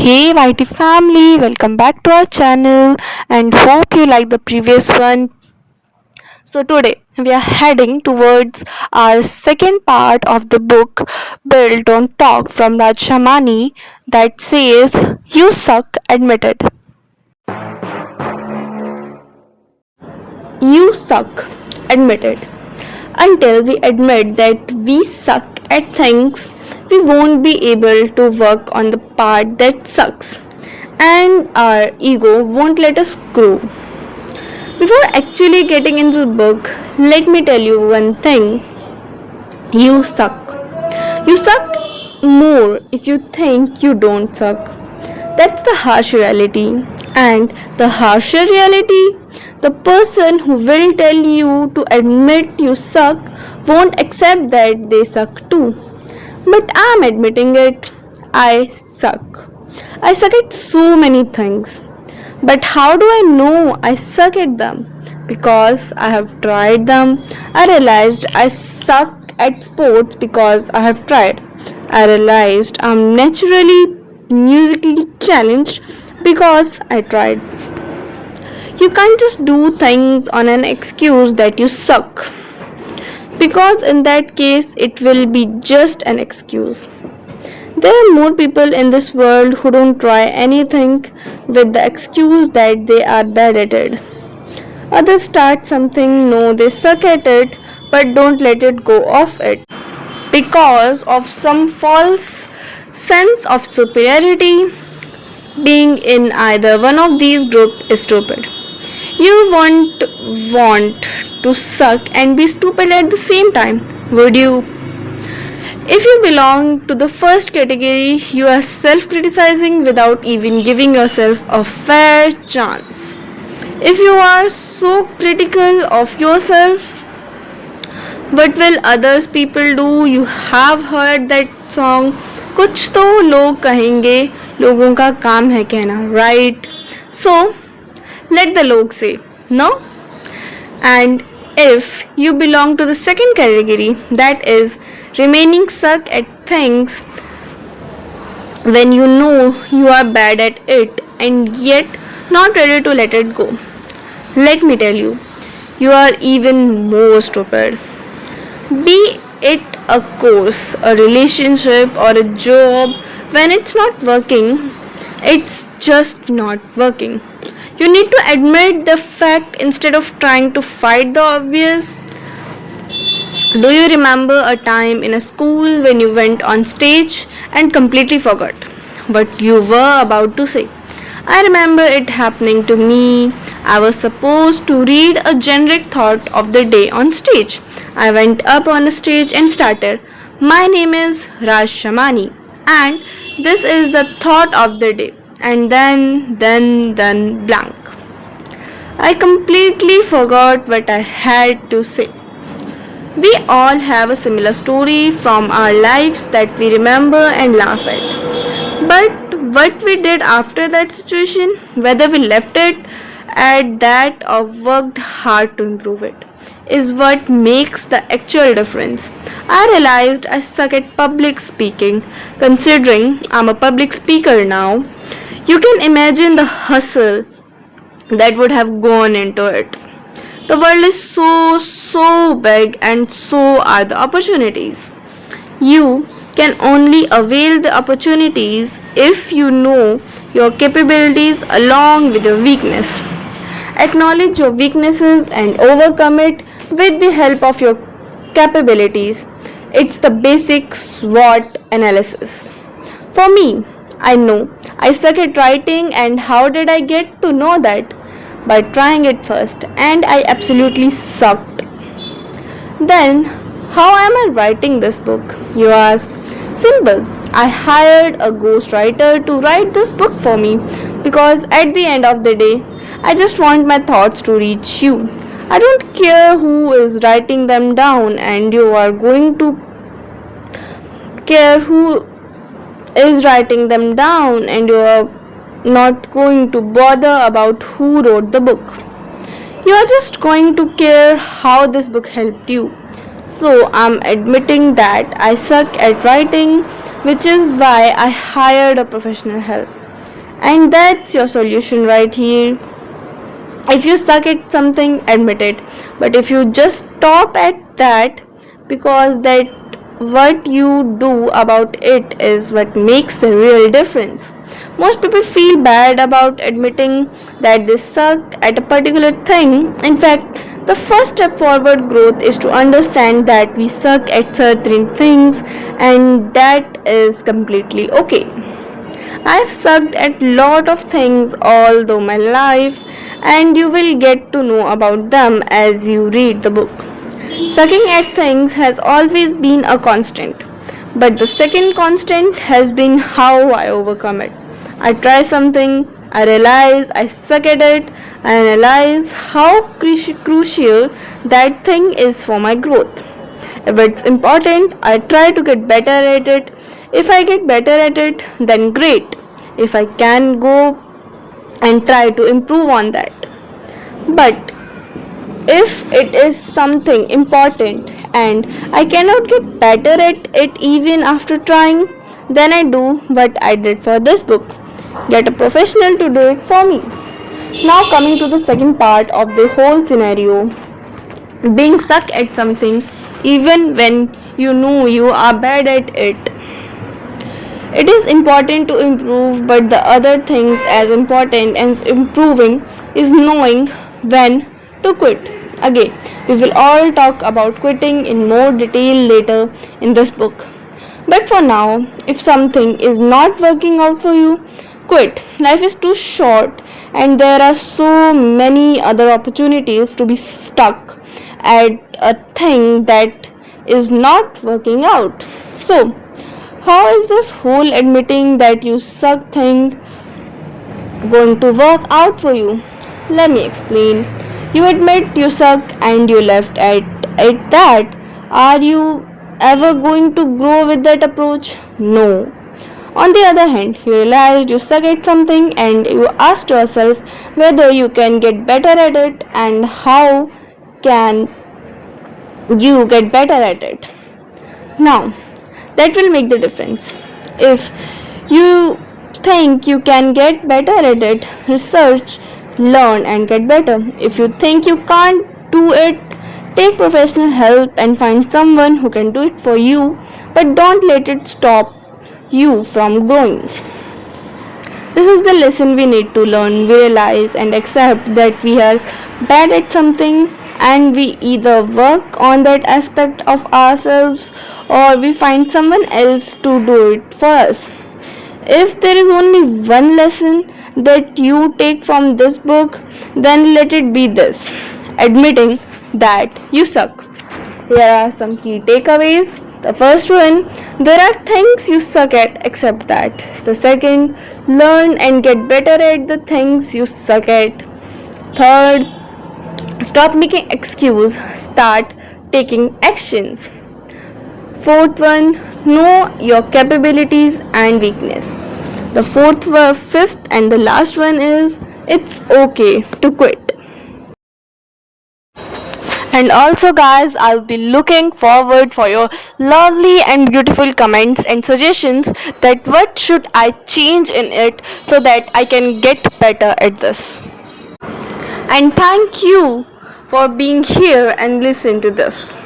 Hey YT family, welcome back to our channel and hope you like the previous one. So today we are heading towards our second part of the book Built on Talk from Raj Shamani that says you suck admitted. You suck admitted. Until we admit that we suck at things, we won't be able to work on the part that sucks, and our ego won't let us grow. Before actually getting into the book, let me tell you one thing. You suck. You suck more if you think you don't suck. That's the harsh reality. And the harsher reality, the person who will tell you to admit you suck won't accept that they suck too. But I'm admitting it. I suck. I suck at so many things. But how do I know I suck at them? Because I have tried them. I realized I suck at sports because I have tried. I realized I'm naturally musically challenged because I tried. You can't just do things on an excuse that you suck. Because in that case, it will be just an excuse. There are more people in this world who don't try anything with the excuse that they are bad at it. Others start something, know they suck at it, but don't let it go of it because of some false sense of superiority. Being in either one of these groups is stupid. You won't want to suck and be stupid at the same time, would you? If you belong to the first category, you are self criticizing without even giving yourself a fair chance. If you are so critical of yourself, what will others people do? You have heard that song, कुछ तो लोग कहेंगे, लोगों का काम है कहना, right? So, let the log say, no? And if you belong to the second category, that is remaining stuck at things when you know you are bad at it and yet not ready to let it go, let me tell you, you are even more stupid. Be it a course, a relationship, or a job, when it's not working, it's just not working. You need to admit the fact instead of trying to fight the obvious. Do you remember a time in a school when you went on stage and completely forgot what you were about to say? I remember it happening to me. I was supposed to read a generic thought of the day on stage. I went up on the stage and started, "My name is Raj Shamani and this is the thought of the day." And then blank. I completely forgot what I had to say. We all have a similar story from our lives that we remember and laugh at. But what we did after that situation, whether we left it at that or worked hard to improve it, is what makes the actual difference. I realized I suck at public speaking. Considering I'm a public speaker now, you can imagine the hustle that would have gone into it. The world is so big and so are the opportunities. You can only avail the opportunities if you know your capabilities along with your weakness. Acknowledge your weaknesses and overcome it with the help of your capabilities. It's the basic SWOT analysis. For me, I know I suck at writing, and how did I get to know that? By trying it first, and I absolutely sucked. Then, how am I writing this book? You ask. Simple. I hired a ghostwriter to write this book for me because at the end of the day, I just want my thoughts to reach you. I don't care who is writing them down, and you are going to care who is writing them down, and you are not going to bother about who wrote the book. You are just going to care how this book helped you. So I'm admitting that I suck at writing, which is why I hired a professional help. And that's your solution right here. If you suck at something, admit it. But if you just stop at that, because that what you do about it is what makes the real difference. Most people feel bad about admitting that they suck at a particular thing. In fact, the first step forward growth is to understand that we suck at certain things and that is completely okay. I've sucked at lot of things all through my life and you will get to know about them as you read the book. Sucking at things has always been a constant, but the second constant has been how I overcome it. I try something, I realize I suck at it, I realize how crucial that thing is for my growth. If it's important, I try to get better at it. If I get better at it, then great. If I can go and try to improve on that. But if it is something important and I cannot get better at it even after trying, then I do what I did for this book. Get a professional to do it for me. Now coming to the second part of the whole scenario, being stuck at something even when you know you are bad at it. It is important to improve, but the other things as important as improving is knowing when to quit. Again, we will all talk about quitting in more detail later in this book. But for now, if something is not working out for you, quit. Life is too short and there are so many other opportunities to be stuck at a thing that is not working out. So, how is this whole admitting that you suck thing going to work out for you? Let me explain. You admit you suck and you left at that. Are you ever going to grow with that approach? No. On the other hand, you realized you suck at something and you asked yourself whether you can get better at it and how can you get better at it. Now, that will make the difference. If you think you can get better at it, research, learn and get better. If you think you can't do it, take professional help and find someone who can do it for you, but don't let it stop you from growing. This is the lesson we need to learn. We realize and accept that we are bad at something and we either work on that aspect of ourselves or we find someone else to do it for us. If there is only one lesson that you take from this book, then let it be this: admitting that you suck. Here are some key takeaways. The first one, there are things you suck at, accept that. The second, learn and get better at the things you suck at. Third, stop making excuse, start taking actions. Fourth one, know your capabilities and weakness. The fifth and the last one is it's okay to quit. And also guys, I'll be looking forward for your lovely and beautiful comments and suggestions that what should I change in it so that I can get better at this. And thank you for being here and listen to this.